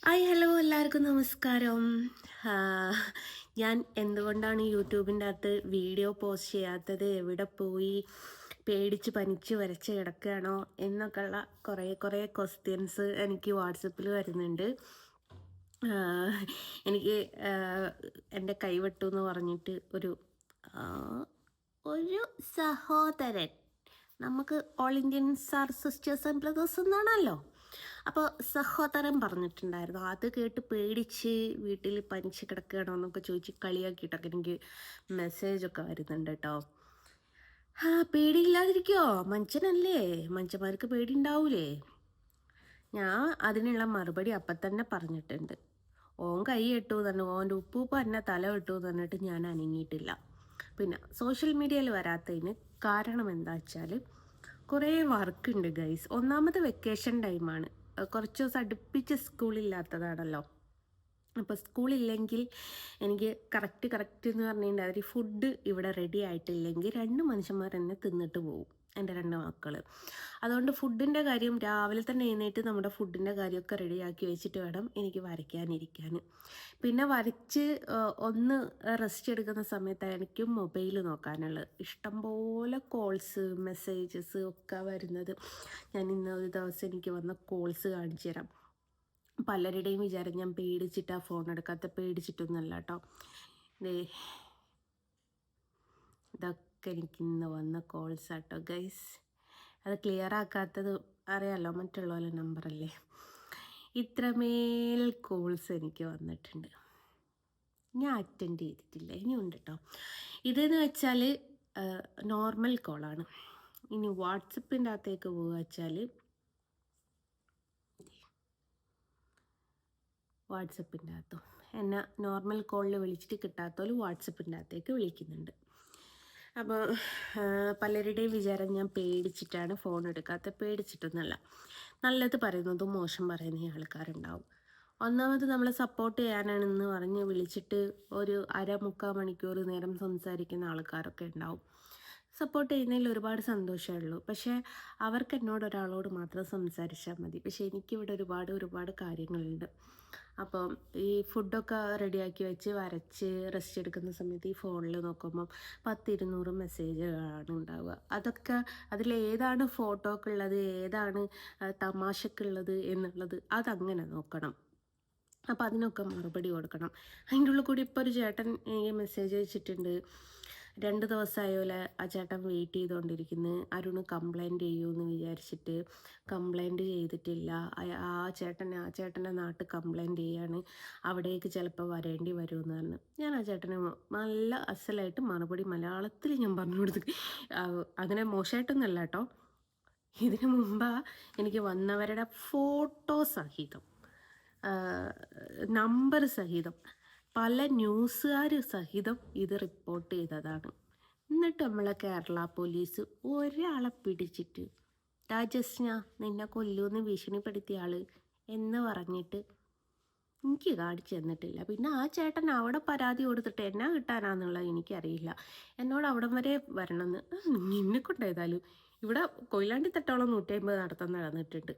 Hi hello എല്ലാവർക്കും നമസ്കാരം. ഞാൻ എന്തുകൊണ്ടാണ് യൂട്യൂബിൻ്റെ അകത്ത് വീഡിയോ പോസ്റ്റ് ചെയ്യാത്തത്, എവിടെ പോയി, പേടിച്ച് പനിച്ച് വരച്ച് കിടക്കുകയാണോ എന്നൊക്കെയുള്ള കുറേ ക്വസ്റ്റ്യൻസ് എനിക്ക് വാട്സപ്പിൽ വരുന്നുണ്ട്. എനിക്ക് എൻ്റെ കൈവിട്ടു എന്ന് പറഞ്ഞിട്ട് ഒരു സഹോദരൻ, നമുക്ക് all Indian sir sisters and brothers എന്നാണല്ലോ. അപ്പോൾ സഹോദരൻ പറഞ്ഞിട്ടുണ്ടായിരുന്നു, അത് കേട്ട് പേടിച്ച് വീട്ടിൽ പനിച്ച് കിടക്കുകയാണോ എന്നൊക്കെ ചോദിച്ച് കളിയാക്കിയിട്ടൊക്കെ എനിക്ക് മെസ്സേജൊക്കെ വരുന്നുണ്ട് കേട്ടോ. പേടിയില്ലാതിരിക്കോ, മനുഷ്യനല്ലേ, മനുഷ്യന്മാർക്ക് പേടി ഉണ്ടാവൂലേ? ഞാൻ അതിനുള്ള മറുപടി അപ്പം തന്നെ പറഞ്ഞിട്ടുണ്ട്. ഓൻ കൈ ഇട്ടു തന്നെ, ഓൻ്റെ ഉപ്പൂപ്പ എന്നെ തല ഇട്ടു തന്നിട്ട് ഞാൻ അനങ്ങിയിട്ടില്ല. പിന്നെ സോഷ്യൽ മീഡിയയിൽ വരാത്തതിന് കാരണം എന്താ വെച്ചാൽ കുറേ വർക്കുണ്ട് ഗൈസ്. ഒന്നാമത് വെക്കേഷൻ ടൈമാണ്, കുറച്ച് ദിവസം അടുപ്പിച്ച് സ്കൂളില്ലാത്തതാണല്ലോ. അപ്പോൾ സ്കൂളില്ലെങ്കിൽ എനിക്ക് കറക്റ്റ് എന്ന് പറഞ്ഞിട്ടുണ്ടെങ്കിൽ അവർ ഫുഡ് ഇവിടെ റെഡി ആയിട്ടില്ലെങ്കിൽ 2 മനുഷ്യന്മാർ എന്നെ തിന്നിട്ട് പോകും, എൻ്റെ 2 മക്കൾ. അതുകൊണ്ട് ഫുഡിൻ്റെ കാര്യം രാവിലെ തന്നെ എഴുന്നേറ്റ് നമ്മുടെ ഫുഡിൻ്റെ കാര്യമൊക്കെ റെഡിയാക്കി വെച്ചിട്ട് വേണം എനിക്ക് വരയ്ക്കാനിരിക്കാൻ. പിന്നെ വരച്ച് ഒന്ന് റെസ്റ്റ് എടുക്കുന്ന സമയത്തായിരിക്കും മൊബൈൽ നോക്കാനുള്ളത്. ഇഷ്ടംപോലെ കോൾസ് മെസ്സേജസ് ഒക്കെ വരുന്നത്. ഞാൻ ഇന്നൊരു ദിവസം എനിക്ക് വന്ന കോൾസ് കാണിച്ചു തരാം. പലരുടെയും വിചാരം ഞാൻ പേടിച്ചിട്ടാ ഫോൺ എടുക്കാത്ത, പേടിച്ചിട്ടൊന്നുമല്ല കേട്ടോ. ഇതൊക്കെ എനിക്ക് ഇന്ന് വന്ന കോൾസ് ആട്ടോ ഗൈസ്. അത് ക്ലിയർ ആക്കാത്തത് അറിയാമല്ലോ, മറ്റുള്ള നമ്പറല്ലേ. ഇത്രമേൽ കോൾസ് എനിക്ക് വന്നിട്ടുണ്ട്, ഞാൻ അറ്റൻഡ് ചെയ്തിട്ടില്ല, ഇനിയുണ്ട് കേട്ടോ. ഇതെന്ന് വെച്ചാൽ നോർമൽ കോളാണ്. ഇനി വാട്സപ്പിൻ്റെ അകത്തേക്ക് പോകുക വെച്ചാൽ വാട്സപ്പിൻ്റെ അകത്തും എന്നെ നോർമൽ കോളിൽ വിളിച്ചിട്ട് കിട്ടാത്തവർ വാട്സപ്പിൻ്റെ അകത്തേക്ക് വിളിക്കുന്നുണ്ട്. അപ്പോൾ പലരുടെയും വിചാരം ഞാൻ പേടിച്ചിട്ടാണ് ഫോൺ എടുക്കാത്ത, പേടിച്ചിട്ടൊന്നുമല്ല. നല്ലത് പറയുന്നതും മോശം പറയുന്ന ആൾക്കാരുണ്ടാവും. ഒന്നാമത് നമ്മളെ സപ്പോർട്ട് ചെയ്യാനാണെന്ന് പറഞ്ഞ് വിളിച്ചിട്ട് ഒരു മുക്കാൽ മണിക്കൂർ നേരം സംസാരിക്കുന്ന ആൾക്കാരൊക്കെ ഉണ്ടാവും. സപ്പോർട്ട് ചെയ്യുന്നതിൽ ഒരുപാട് സന്തോഷമേ ഉള്ളൂ. പക്ഷേ അവർക്ക് ഒരാളോട് മാത്രം സംസാരിച്ചാൽ മതി. പക്ഷേ എനിക്കിവിടെ ഒരുപാട് കാര്യങ്ങളുണ്ട്. അപ്പം ഈ ഫുഡൊക്കെ റെഡിയാക്കി വെച്ച് വരച്ച് റെസ്റ്റ് എടുക്കുന്ന സമയത്ത് ഈ ഫോണിൽ നോക്കുമ്പം 10-200 മെസ്സേജുകളാണ് ഉണ്ടാവുക. അതൊക്കെ അതിലേതാണ് ഫോട്ടോക്കുള്ളത്, ഏതാണ് തമാശക്കുള്ളത് എന്നുള്ളത് അതങ്ങനെ നോക്കണം. അപ്പോൾ അതിനൊക്കെ മറുപടി കൊടുക്കണം. അതിൻ്റെ ഉള്ളിൽ കൂടി ഇപ്പോൾ ഒരു ചേട്ടൻ എനിക്ക് മെസ്സേജ് അയച്ചിട്ടുണ്ട്. 2 ദിവസമായോലെ ആ ചേട്ടൻ വെയിറ്റ് ചെയ്തുകൊണ്ടിരിക്കുന്നു. അരുണ് കംപ്ലൈൻറ്റ് ചെയ്യുമെന്ന് വിചാരിച്ചിട്ട് കംപ്ലൈൻറ്റ് ചെയ്തിട്ടില്ല. ആ ചേട്ടൻ്റെ നാട്ടിൽ കംപ്ലൈൻറ്റ് ചെയ്യാണ്, അവിടേക്ക് ചിലപ്പോൾ വരേണ്ടി വരുമെന്ന് പറഞ്ഞു. ഞാൻ ആ ചേട്ടന് നല്ല അസലായിട്ട് മറുപടി മലയാളത്തിൽ ഞാൻ പറഞ്ഞു കൊടുത്തു. അങ്ങനെ മോശമായിട്ടൊന്നുമല്ല കേട്ടോ. ഇതിനു മുമ്പാ എനിക്ക് വന്നവരുടെ ഫോട്ടോ സഹിതം, നമ്പർ സഹിതം, പല ന്യൂസുകാർ സഹിതം ഇത് റിപ്പോർട്ട് ചെയ്തതാണ്. എന്നിട്ട് നമ്മളെ കേരള പോലീസ് ഒരാളെ പിടിച്ചിട്ട് രാജസ്ന നിന്നെ കൊല്ലൂന്ന് ഭീഷണിപ്പെടുത്തിയ ആൾ എന്ന് പറഞ്ഞിട്ട് എനിക്ക് കാണിച്ചു തന്നിട്ടില്ല. പിന്നെ ആ ചേട്ടൻ അവിടെ പരാതി കൊടുത്തിട്ട് എന്നാ കിട്ടാനാന്നുള്ളത് എനിക്കറിയില്ല. എന്നോട് അവിടം വരെ വരണമെന്ന്, നിന്നെക്കൊണ്ടേതായാലും ഇവിടെ കൊയിലാണ്ടി തട്ടോളം 150 നടത്താൻ നടന്നിട്ടുണ്ട്.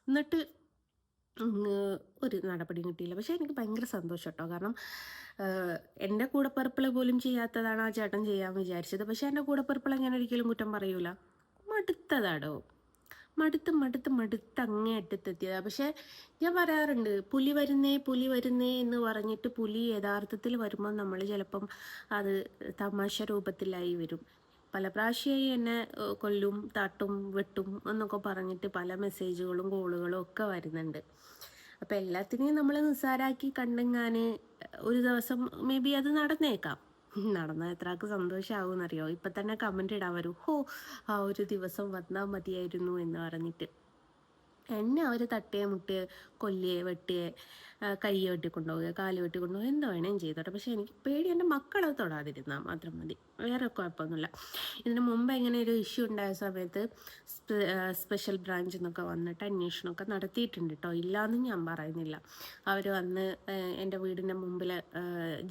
എന്നിട്ട് ഒരു നടപടി കിട്ടിയില്ല. പക്ഷേ എനിക്ക് ഭയങ്കര സന്തോഷം കേട്ടോ. കാരണം എൻ്റെ കൂടപ്പിറപ്പിളെ പോലും ചെയ്യാത്തതാണ് ആ ചേട്ടൻ ചെയ്യാൻ വിചാരിച്ചത്. പക്ഷേ എൻ്റെ കൂടപ്പിറപ്പിളെ ഞാൻ ഒരിക്കലും കുറ്റം പറയൂല. മടുത്തതാടോ, മടുത്ത് അങ്ങേ അറ്റത്തെത്തിയതാണ്. പക്ഷേ ഞാൻ പറയാറുണ്ട്, പുലി വരുന്നേ എന്ന് പറഞ്ഞിട്ട് പുലി യഥാർത്ഥത്തിൽ വരുമ്പോൾ നമ്മൾ ചിലപ്പം അത് തമാശ രൂപത്തിലായി വരും. പല പ്രാവശ്യമായി എന്നെ കൊല്ലും, തട്ടും, വെട്ടും എന്നൊക്കെ പറഞ്ഞിട്ട് പല മെസ്സേജുകളും കോളുകളും ഒക്കെ വരുന്നുണ്ട്. അപ്പോൾ എല്ലാത്തിനെയും നമ്മൾ നിസ്സാരാക്കി കണ്ടെങ്ങാൻ ഒരു ദിവസം മേ ബി അത് നടന്നേക്കാം. നടന്നാൽ എത്രക്ക് സന്തോഷമാകുമെന്നറിയോ? ഇപ്പം തന്നെ കമൻ്റ് ഇടാൻ വരും, ആ ഒരു ദിവസം വന്നാൽ മതിയായിരുന്നു എന്ന് പറഞ്ഞിട്ട്. എന്നെ അവർ തട്ടിയെ മുട്ടിയെ കൊല്ലിയെ വെട്ടിയെ കൈ വെട്ടിക്കൊണ്ടുപോവുക, കാല് വെട്ടിക്കൊണ്ടുപോവുക, എന്താ വേണേലും ചെയ്തോട്ടെ. പക്ഷേ എനിക്ക് പേടി എൻ്റെ മക്കളെ തൊടാതിരുന്നാൽ മാത്രം മതി, വേറെ കുഴപ്പമൊന്നുമില്ല. ഇതിന് മുമ്പ് ഇങ്ങനെ ഒരു ഇഷ്യൂ ഉണ്ടായ സമയത്ത് സ്പെഷ്യൽ ബ്രാഞ്ച് എന്നൊക്കെ വന്നിട്ട് അന്വേഷണമൊക്കെ നടത്തിയിട്ടുണ്ട് കേട്ടോ, ഇല്ലയെന്ന് ഞാൻ പറയുന്നില്ല. അവർ വന്ന് എൻ്റെ വീടിൻ്റെ മുമ്പിൽ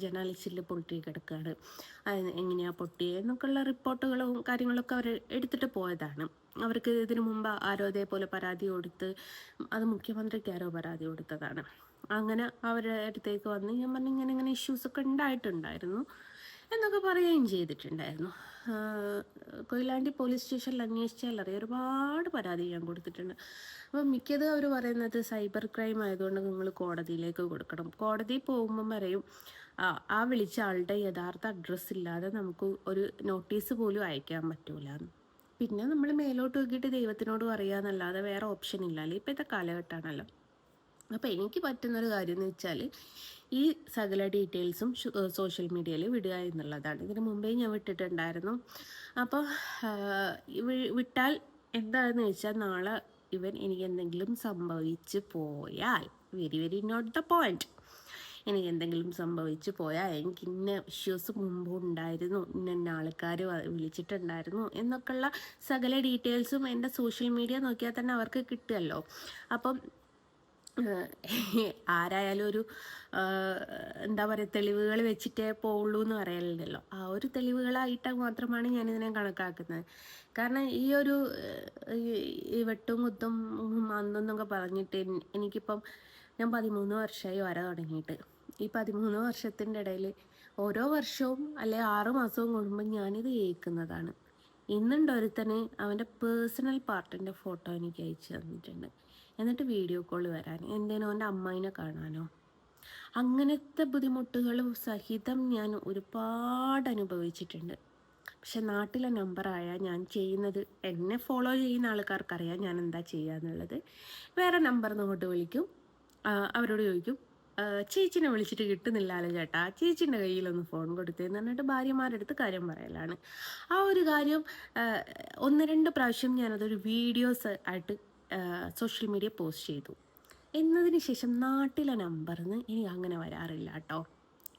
ജനാലിച്ചിൽ പൊട്ടി കിടക്കുകയാണ്, എങ്ങനെയാണ് പൊട്ടിയത് എന്നൊക്കെയുള്ള റിപ്പോർട്ടുകളും കാര്യങ്ങളൊക്കെ അവർ എടുത്തിട്ട് പോയതാണ്. അവർക്ക് ഇതിനു മുമ്പ് ആരോ ഇതേപോലെ പരാതി കൊടുത്ത്, അത് മുഖ്യമന്ത്രിക്ക് ആരോ പരാതി കൊടുത്തതാണ്. അങ്ങനെ അവരുടെ അടുത്തേക്ക് വന്ന് ഞാൻ പറഞ്ഞു ഇങ്ങനെ ഇങ്ങനെ ഇഷ്യൂസൊക്കെ ഉണ്ടായിട്ടുണ്ടായിരുന്നു എന്നൊക്കെ പറയുകയും ചെയ്തിട്ടുണ്ടായിരുന്നു. കൊയിലാണ്ടി പോലീസ് സ്റ്റേഷനിൽ അന്വേഷിച്ചാൽ അറിയാം, ഒരുപാട് പരാതി ഞാൻ കൊടുത്തിട്ടുണ്ട്. അപ്പം മിക്കത് അവർ പറയുന്നത് സൈബർ ക്രൈം ആയതുകൊണ്ട് നിങ്ങൾ കോടതിയിലേക്ക് കൊടുക്കണം. കോടതിയിൽ പോകുമ്പം പറയും ആ വിളിച്ച ആളുടെ യഥാർത്ഥ അഡ്രസ്സ് ഇല്ലാതെ നമുക്ക് ഒരു നോട്ടീസ് പോലും അയക്കാൻ പറ്റൂല. പിന്നെ നമ്മൾ മേലോട്ട് നോക്കിയിട്ട് ദൈവത്തിനോട് പറയാന്നല്ലാതെ വേറെ ഓപ്ഷൻ ഇല്ലല്ലോ, ഇപ്പോഴത്തെ കാലഘട്ടമാണല്ലോ. അപ്പോൾ എനിക്ക് പറ്റുന്നൊരു കാര്യം എന്ന് വെച്ചാൽ ഈ സകല ഡീറ്റെയിൽസും സോഷ്യൽ മീഡിയയിൽ വിടുക എന്നുള്ളതാണ്. ഇതിന് മുമ്പേ ഞാൻ വിട്ടിട്ടുണ്ടായിരുന്നു. അപ്പോൾ വിട്ടാൽ എന്താണെന്ന് വെച്ചാൽ നാളെ എനിക്ക് എന്തെങ്കിലും സംഭവിച്ചു പോയാൽ, very very not the point, എനിക്ക് എന്തെങ്കിലും സംഭവിച്ചു പോയാൽ എനിക്ക് ഇന്ന ഇഷ്യൂസ് മുമ്പ് ഉണ്ടായിരുന്നു, ഇന്ന ആൾക്കാർ വിളിച്ചിട്ടുണ്ടായിരുന്നു എന്നൊക്കെയുള്ള സകല ഡീറ്റെയിൽസും എൻ്റെ സോഷ്യൽ മീഡിയ നോക്കിയാൽ തന്നെ അവർക്ക് കിട്ടുമല്ലോ. അപ്പം ആരായാലും ഒരു എന്താ പറയുക, തെളിവുകൾ വെച്ചിട്ടേ പോവുള്ളൂ എന്ന് പറയലുണ്ടല്ലോ. ആ ഒരു തെളിവുകളായിട്ട് മാത്രമാണ് ഞാനിതിനെ കണക്കാക്കുന്നത്. കാരണം ഈ ഒരു ഈ വെട്ടും കുത്തും അന്നെന്നൊക്കെ പറഞ്ഞിട്ട് എനിക്കിപ്പം ഞാൻ 13 വർഷമായി വര തുടങ്ങിയിട്ട്. ഈ 13 വർഷത്തിൻ്റെ ഇടയിൽ ഓരോ വർഷവും അല്ലെ 6 മാസവും കൂടുമ്പോൾ ഞാനിത് കേൾക്കുന്നതാണ്. ഇന്നുണ്ട് ഒരുത്തന് അവൻ്റെ പേഴ്സണൽ പാർട്ടിൻ്റെ ഫോട്ടോ എനിക്ക് അയച്ചു തന്നിട്ടുണ്ട്. എന്നിട്ട് വീഡിയോ കോൾ വരാൻ, എന്തേനോ അവൻ്റെ അമ്മായിനെ കാണാനോ. അങ്ങനത്തെ ബുദ്ധിമുട്ടുകളും സഹിതം ഞാൻ ഒരുപാട് അനുഭവിച്ചിട്ടുണ്ട്. പക്ഷെ നാട്ടിലെ നമ്പറായാൽ ഞാൻ ചെയ്യുന്നത്, എന്നെ ഫോളോ ചെയ്യുന്ന ആൾക്കാർക്കറിയാം ഞാൻ എന്താ ചെയ്യുക എന്നുള്ളത്. വേറെ നമ്പറിൽ കൊണ്ട് വിളിക്കും, അവരോട് ചോദിക്കും ചേച്ചിനെ വിളിച്ചിട്ട് കിട്ടുന്നില്ലല്ലോ ചേട്ടാ, ചേച്ചീൻ്റെ കയ്യിലൊന്ന് ഫോൺ കൊടുത്തേന്ന് പറഞ്ഞിട്ട് ഭാര്യമാരുടെ അടുത്ത് കാര്യം പറയലാണ്. ആ ഒരു കാര്യം 1-2 പ്രാവശ്യം ഞാനതൊരു വീഡിയോസ് ആയിട്ട് സോഷ്യൽ മീഡിയ പോസ്റ്റ് ചെയ്തു. എന്നതിന് ശേഷം നാട്ടിലെ നമ്പറിൽ നിന്ന് എനിക്ക് അങ്ങനെ വരാറില്ല കേട്ടോ.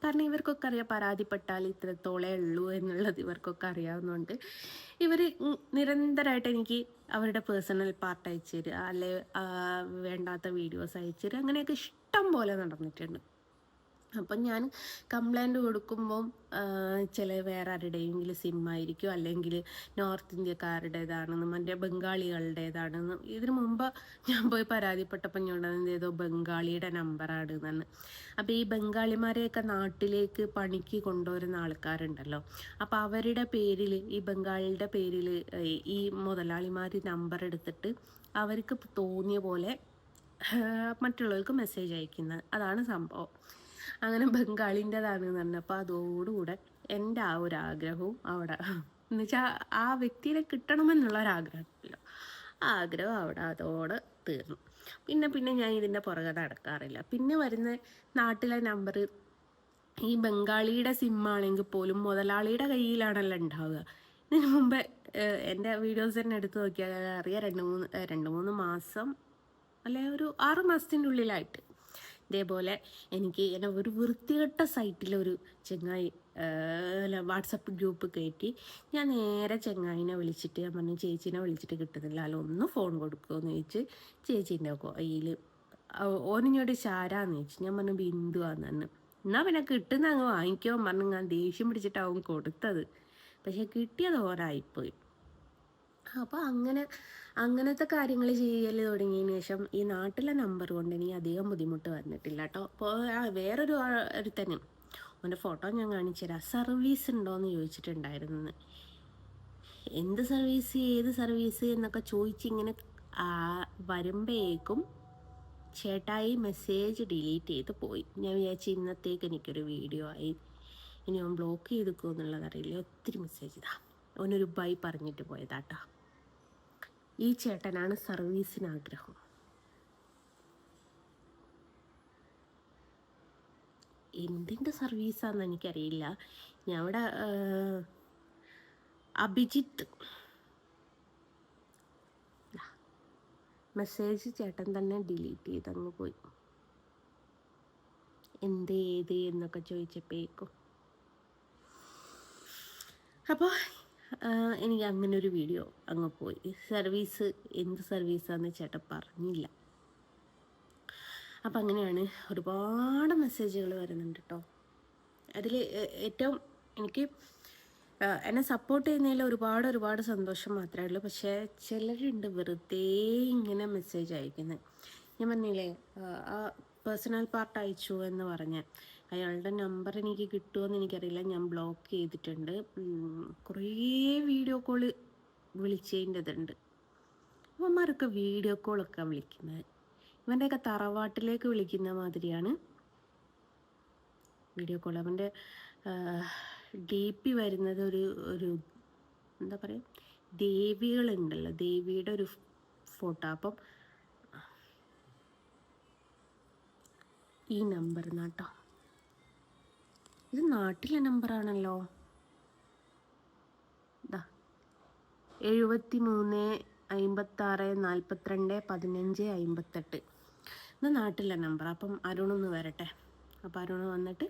കാരണം ഇവർക്കൊക്കെ അറിയാം പരാതിപ്പെട്ടാൽ ഇത്രത്തോളേ ഉള്ളൂ എന്നുള്ളത് ഇവർക്കൊക്കെ അറിയാവുന്നതുകൊണ്ട് ഇവർ നിരന്തരമായിട്ട് എനിക്ക് അവരുടെ പേഴ്സണൽ പാർട്ട് അയച്ചു തരിക, അല്ലെ വേണ്ടാത്ത വീഡിയോസ് അയച്ചു തരിക, അങ്ങനെയൊക്കെ ഇഷ്ടം പോലെ നടന്നിട്ടുണ്ട്. അപ്പം ഞാൻ കംപ്ലൈൻറ്റ് കൊടുക്കുമ്പം ചില വേറെ ആരുടെയെങ്കിലും സിമ്മായിരിക്കും, അല്ലെങ്കിൽ നോർത്ത് ഇന്ത്യക്കാരുടേതാണെന്നും മറ്റേ ബംഗാളികളുടേതാണെന്നും. ഇതിനു മുമ്പ് ഞാൻ പോയി പരാതിപ്പെട്ടപ്പോൾ ഞാൻ ഏതോ ബംഗാളിയുടെ നമ്പറാണ് എന്നാണ്. അപ്പോൾ ഈ ബംഗാളിമാരെയൊക്കെ നാട്ടിലേക്ക് പണിക്ക് കൊണ്ടുവരുന്ന ആൾക്കാരുണ്ടല്ലോ, അപ്പോൾ അവരുടെ പേരിൽ, ഈ ബംഗാളിയുടെ പേരിൽ ഈ മുതലാളിമാർ നമ്പർ എടുത്തിട്ട് അവർക്ക് തോന്നിയ പോലെ മറ്റുള്ളവർക്ക് മെസ്സേജ് അയക്കുന്നത്, അതാണ് സംഭവം. അങ്ങനെ ബംഗാളിൻ്റെതാണെന്ന് പറഞ്ഞപ്പോൾ അതോടുകൂടെ എൻ്റെ ആ ഒരു ആഗ്രഹവും അവിടെ, എന്നുവെച്ചാൽ ആ വ്യക്തിയെ കിട്ടണമെന്നുള്ളൊരാഗ്രഹമല്ലോ, ആ ആഗ്രഹം അവിടെ അതോടെ തീർന്നു. പിന്നെ ഞാൻ ഇതിൻ്റെ പുറകെ നടക്കാറില്ല. പിന്നെ വരുന്ന നാട്ടിലെ നമ്പർ ഈ ബംഗാളിയുടെ സിമ്മാണെങ്കിൽ പോലും മുതലാളിയുടെ കയ്യിലാണല്ലോ ഉണ്ടാവുക. ഇതിനു മുമ്പ് എൻ്റെ വീഡിയോസ് തന്നെ എടുത്ത് നോക്കിയാൽ അറിയാം, 2-3 മാസം അല്ലെ ഒരു 6 മാസത്തിൻ്റെ ഉള്ളിലായിട്ട് ഇതേപോലെ എനിക്ക് എന്നെ ഒരു വൃത്തികെട്ട സൈറ്റിലൊരു ചെങ്ങായി വാട്സപ്പ് ഗ്രൂപ്പ് കയറ്റി. ഞാൻ നേരെ ചെങ്ങായിനെ വിളിച്ചിട്ട് ഞാൻ പറഞ്ഞു ചേച്ചീനെ വിളിച്ചിട്ട് കിട്ടുന്നില്ല, അല്ല ഒന്ന് ഫോൺ കൊടുക്കുമോയെന്ന് ചോദിച്ച് ചേച്ചീൻ്റെ കയ്യിൽ ഓനിഞ്ഞോട് ചാരാന്ന് ചോദിച്ചു. ഞാൻ പറഞ്ഞു ബിന്ദുവാന്ന് പറഞ്ഞു. എന്നാൽ പിന്നെ കിട്ടുന്ന അങ്ങ് വാങ്ങിക്കുമോ പറഞ്ഞു. ഞാൻ ദേഷ്യം പിടിച്ചിട്ടാവും കൊടുത്തത്, പക്ഷെ കിട്ടിയത് ഓരായിപ്പോയി. അപ്പോൾ അങ്ങനത്തെ കാര്യങ്ങൾ ചെയ്യൽ തുടങ്ങിയതിന് ശേഷം ഈ നാട്ടിലെ നമ്പർ കൊണ്ട് എനിക്ക് അധികം ബുദ്ധിമുട്ട് വന്നിട്ടില്ല കേട്ടോ. അപ്പോൾ വേറൊരു ഒരുത്തനും അവൻ്റെ ഫോട്ടോ ഞാൻ കാണിച്ചു തരാം. സർവീസ് ഉണ്ടോയെന്ന് ചോദിച്ചിട്ടുണ്ടായിരുന്നു. എന്ത് സർവീസ്, ഏത് സർവീസ് എന്നൊക്കെ ചോദിച്ചിങ്ങനെ വരുമ്പോഴേക്കും ചേട്ടായി മെസ്സേജ് ഡിലീറ്റ് ചെയ്ത് പോയി. ഞാൻ വിചാരിച്ചു ഇന്നത്തേക്ക് എനിക്കൊരു വീഡിയോ ആയി, ഇനി അവൻ ബ്ലോക്ക് ചെയ്തിക്കുമോ എന്നുള്ളതറിയില്ല. ഒത്തിരി മെസ്സേജ് ഇതാ, അവനൊരു ബൈ പറഞ്ഞിട്ട് പോയതാട്ടോ. ഈ ചേട്ടനാണ് സർവീസിന് ആഗ്രഹം. എന്തിൻ്റെ സർവീസാണെന്ന് എനിക്കറിയില്ല. ഞാൻ ഇവിടെ അഭിജിത്ത് മെസ്സേജ് ചേട്ടൻ തന്നെ ഡിലീറ്റ് ചെയ്തങ്ങ് പോയി. എന്ത് ഏത് എന്നൊക്കെ ചോദിച്ചപ്പോഴേക്കും. അപ്പോൾ എനിക്ക് അങ്ങനെ ഒരു വീഡിയോ അങ്ങ് പോയി. സർവീസ് എന്ത് സർവീസാണെന്ന് ചേട്ടൻ പറഞ്ഞില്ല. അപ്പം അങ്ങനെയാണ് ഒരുപാട് മെസ്സേജുകൾ വരുന്നുണ്ട് കേട്ടോ. അതിൽ ഏറ്റവും എനിക്ക് എന്നെ സപ്പോർട്ട് ചെയ്യുന്നതിൽ ഒരുപാട് സന്തോഷം മാത്രമേ ഉള്ളൂ. പക്ഷേ ചിലരുണ്ട് വെറുതെ ഇങ്ങനെ മെസ്സേജ് അയക്കുന്നത്. ഞാൻ പറഞ്ഞില്ലേ ആ പേഴ്സണൽ പാർട്ട് അയച്ചു എന്ന് പറഞ്ഞ് അയാളുടെ നമ്പർ എനിക്ക് കിട്ടുമോയെന്ന് എനിക്കറിയില്ല. ഞാൻ ബ്ലോക്ക് ചെയ്തിട്ടുണ്ട്. കുറേ വീഡിയോ കോള് വിളിച്ചതിൻ്റെതുണ്ട്. അവന്മാരൊക്കെ വീഡിയോ കോളൊക്കെ വിളിക്കുന്നത് ഇവൻ്റെയൊക്കെ തറവാട്ടിലേക്ക് വിളിക്കുന്ന മാതിരിയാണ് വീഡിയോ കോൾ. അവൻ്റെ DP വരുന്നത് ഒരു എന്താ പറയുക, ദേവികളുണ്ടല്ലോ, ദേവിയുടെ ഒരു ഫോട്ടോ. അപ്പം ഈ നമ്പർ നാട്ടോ, ഇത് നാട്ടിലെ നമ്പറാണല്ലോ. 73 56 42 15 58 ഇത് നാട്ടിലെ നമ്പർ. അപ്പം അരുണൊന്ന് വരട്ടെ. അപ്പം അരുണ് വന്നിട്ട്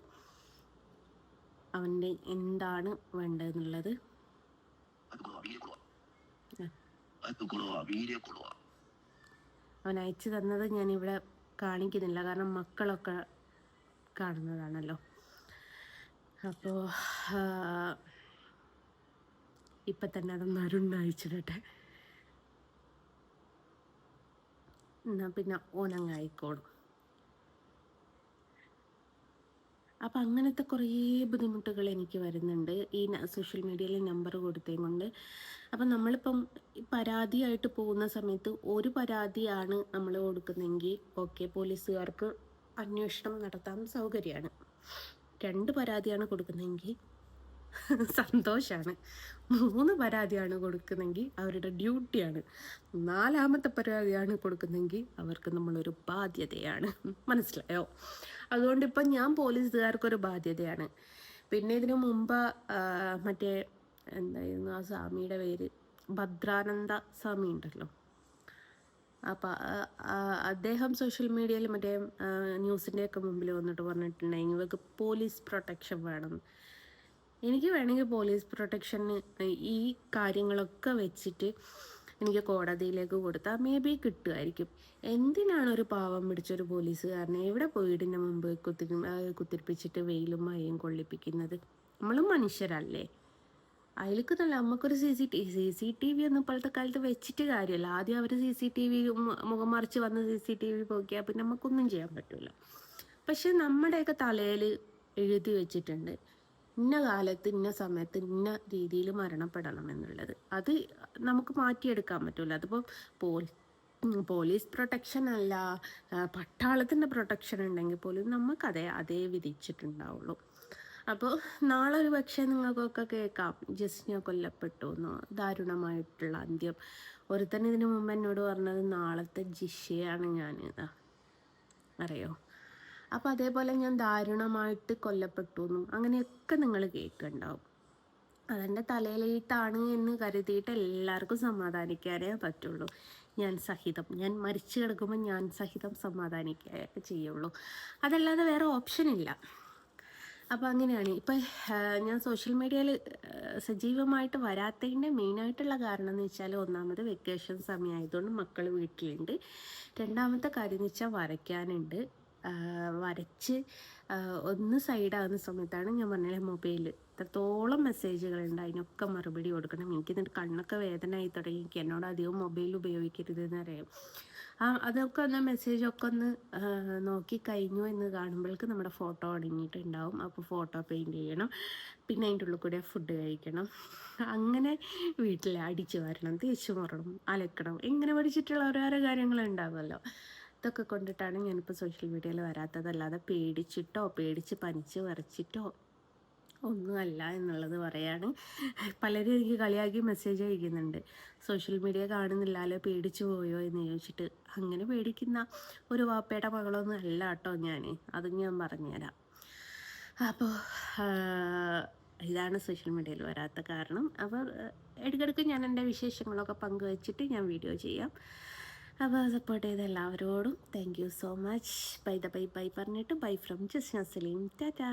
അവൻ്റെ എന്താണ് വേണ്ടതെന്നുള്ളത് അവൻ അയച്ചു തന്നത് ഞാനിവിടെ കാണിക്കുന്നില്ല, കാരണം മക്കളൊക്കെ കാണുന്നതാണല്ലോ. അപ്പോൾ ഇപ്പം തന്നെ അതൊന്ന് അരുണ് അയച്ചിടട്ടെ, എന്നാൽ പിന്നെ ഓനങ്ങ് ആയിക്കോളും. അപ്പം അങ്ങനത്തെ കുറേ ബുദ്ധിമുട്ടുകൾ എനിക്ക് വരുന്നുണ്ട് ഈ സോഷ്യൽ മീഡിയയിൽ നമ്പർ കൊടുത്തത് കൊണ്ട്. അപ്പം നമ്മളിപ്പം പരാതിയായിട്ട് പോകുന്ന സമയത്ത് ഒരു പരാതിയാണ് നമ്മൾ കൊടുക്കുന്നതെങ്കിൽ ഓക്കെ, പോലീസുകാർക്ക് അന്വേഷണം നടത്താൻ സൗകര്യമാണ്. 2 പരാതിയാണ് കൊടുക്കുന്നതെങ്കിൽ സന്തോഷമാണ്. 3 പരാതിയാണ് കൊടുക്കുന്നെങ്കിൽ അവരുടെ ഡ്യൂട്ടിയാണ്. 4ാമത്തെ പരാതിയാണ് കൊടുക്കുന്നെങ്കിൽ അവർക്ക് നമ്മളൊരു ബാധ്യതയാണ്. മനസ്സിലായോ? അതുകൊണ്ട് ഇപ്പം ഞാൻ പോലീസുകാർക്കൊരു ബാധ്യതയാണ്. പിന്നെ ഇതിനു മുമ്പ് മറ്റേ എന്തായിരുന്നു ആ സ്വാമിയുടെ പേര്, ഭദ്രാനന്ദ സ്വാമി ഉണ്ടല്ലോ, അപ്പം അദ്ദേഹം സോഷ്യൽ മീഡിയയിൽ മറ്റേ ന്യൂസിൻ്റെയൊക്കെ മുമ്പിൽ വന്നിട്ട് പറഞ്ഞിട്ടുണ്ടെങ്കിൽ ഇവർക്ക് പോലീസ് പ്രൊട്ടക്ഷൻ വേണം. എനിക്ക് വേണമെങ്കിൽ പോലീസ് പ്രൊട്ടക്ഷന് ഈ കാര്യങ്ങളൊക്കെ വെച്ചിട്ട് എനിക്ക് കോടതിയിലേക്ക് കൊടുത്താൽ മേ ബി കിട്ടുമായിരിക്കും. എന്തിനാണ് ഒരു പാവം പിടിച്ചൊരു പോലീസുകാരനെ ഇവിടെ വീടിൻ്റെ മുമ്പ് കുത്തിരിപ്പിച്ചിട്ട് വെയിലും മഴയും കൊള്ളിപ്പിക്കുന്നത്? നമ്മളും മനുഷ്യരല്ലേ? അതിലേക്ക് നല്ല നമുക്കൊരു CCTV ഒന്നും ഇപ്പോഴത്തെ കാലത്ത് വെച്ചിട്ട് കാര്യമല്ല. ആദ്യം അവർ CCTV മുഖം മറിച്ച് വന്ന് CCTV പോക്കിയാൽ പിന്നെ നമുക്കൊന്നും ചെയ്യാൻ പറ്റില്ല. പക്ഷെ നമ്മുടെയൊക്കെ തലയിൽ എഴുതി വെച്ചിട്ടുണ്ട് ഇന്ന കാലത്ത് ഇന്ന സമയത്ത് ഇന്ന രീതിയിൽ മരണപ്പെടണം എന്നുള്ളത്. അത് നമുക്ക് മാറ്റിയെടുക്കാൻ പറ്റില്ല. അതിപ്പോൾ പോലീസ് പ്രൊട്ടക്ഷൻ അല്ല, പട്ടാളത്തിൻ്റെ പ്രൊട്ടക്ഷൻ ഉണ്ടെങ്കിൽ പോലും നമുക്കതേ വിധിച്ചിട്ടുണ്ടാവുള്ളൂ. അപ്പോൾ നാളെ ഒരു പക്ഷേ നിങ്ങൾക്കൊക്കെ കേൾക്കാം ജസ്റ്റിനെ കൊല്ലപ്പെട്ടു എന്നോ, ദാരുണമായിട്ടുള്ള അന്ത്യം. ഒരുത്തൻ ഇതിനു മുമ്പ് എന്നോട് പറഞ്ഞത് നാളത്തെ ജിഷയാണ് ഞാൻ അറിയോ. അപ്പോൾ അതേപോലെ ഞാൻ ദാരുണമായിട്ട് കൊല്ലപ്പെട്ടു എന്നും അങ്ങനെയൊക്കെ നിങ്ങൾ കേൾക്കുന്നുണ്ടാവും. അതെൻ്റെ തലയിലെഴുത്താണ് എന്ന് കരുതിയിട്ട് എല്ലാവർക്കും സമാധാനിക്കാനേ പറ്റുള്ളൂ. ഞാൻ മരിച്ചു കിടക്കുമ്പോൾ ഞാൻ സഹിതം സമാധാനിക്കുക ചെയ്യുള്ളൂ. അതല്ലാതെ വേറെ ഓപ്ഷനില്ല. അപ്പോൾ അങ്ങനെയാണ്. ഇപ്പം ഞാൻ സോഷ്യൽ മീഡിയയിൽ സജീവമായിട്ട് വരാത്തതിൻ്റെ മെയിനായിട്ടുള്ള കാരണം എന്ന് വെച്ചാൽ, ഒന്നാമത് വെക്കേഷൻ സമയമായതുകൊണ്ട് മക്കൾ വീട്ടിലുണ്ട്. 2ാമത്തെ കാര്യം എന്ന് വെച്ചാൽ വരയ്ക്കാനുണ്ട്. വരച്ച് ഒന്ന് സൈഡാകുന്ന സമയത്താണ് ഞാൻ പറഞ്ഞില്ലേ മൊബൈൽ എത്രത്തോളം മെസ്സേജുകളുണ്ട്, അതിനൊക്കെ മറുപടി കൊടുക്കണം. എനിക്കെന്നിട്ട് കണ്ണൊക്കെ വേദനയായി തുടങ്ങി. എനിക്ക് എന്നോട് അധികം മൊബൈൽ ഉപയോഗിക്കരുതെന്ന് അറിയാം. അതൊക്കെ ഒന്ന് മെസ്സേജൊക്കെ ഒന്ന് നോക്കി കഴിഞ്ഞു എന്ന് കാണുമ്പോഴേക്ക് നമ്മുടെ ഫോട്ടോ അടങ്ങിയിട്ടുണ്ടാവും. അപ്പോൾ ഫോട്ടോ പെയിൻറ്റ് ചെയ്യണം, പിന്നെ അതിൻ്റെ ഉള്ളിൽ കൂടെ ഫുഡ് കഴിക്കണം, അങ്ങനെ വീട്ടിൽ അടിച്ചു വാരണം, തേച്ച് മുറണം, അലക്കണം, ഇങ്ങനെ പഠിച്ചിട്ടുള്ള ഓരോരോ കാര്യങ്ങളുണ്ടാവുമല്ലോ. ഇതൊക്കെ കൊണ്ടിട്ടാണ് ഞാനിപ്പോൾ സോഷ്യൽ മീഡിയയിൽ വരാത്തത്. അല്ലാതെ പേടിച്ച് പനിച്ച് വരച്ചിട്ടോ ഒന്നുമല്ല എന്നുള്ളത് പറയാണ്. പലരും എനിക്ക് കളിയാക്കി മെസ്സേജ് അയക്കുന്നുണ്ട്, സോഷ്യൽ മീഡിയ കാണുന്നില്ലല്ലോ പേടിച്ചു പോയോ എന്ന് ചോദിച്ചിട്ട്. അങ്ങനെ പേടിക്കുന്ന ഒരു വാപ്പയുടെ മകളൊന്നും അല്ല കേട്ടോ ഞാൻ, അതും ഞാൻ പറഞ്ഞുതരാം. അപ്പോൾ ഇതാണ് സോഷ്യൽ മീഡിയയിൽ വരാത്ത കാരണം. അപ്പോൾ ഇടയ്ക്കിടയ്ക്ക് ഞാൻ എൻ്റെ വിശേഷങ്ങളൊക്കെ പങ്കുവച്ചിട്ട് ഞാൻ വീഡിയോ ചെയ്യാം. അപ്പോൾ സപ്പോർട്ട് ചെയ്ത എല്ലാവരോടും thank you so much. Bye പറഞ്ഞിട്ട് ബൈ ഫ്രം ജസ്ന സലീം. ടാറ്റാ.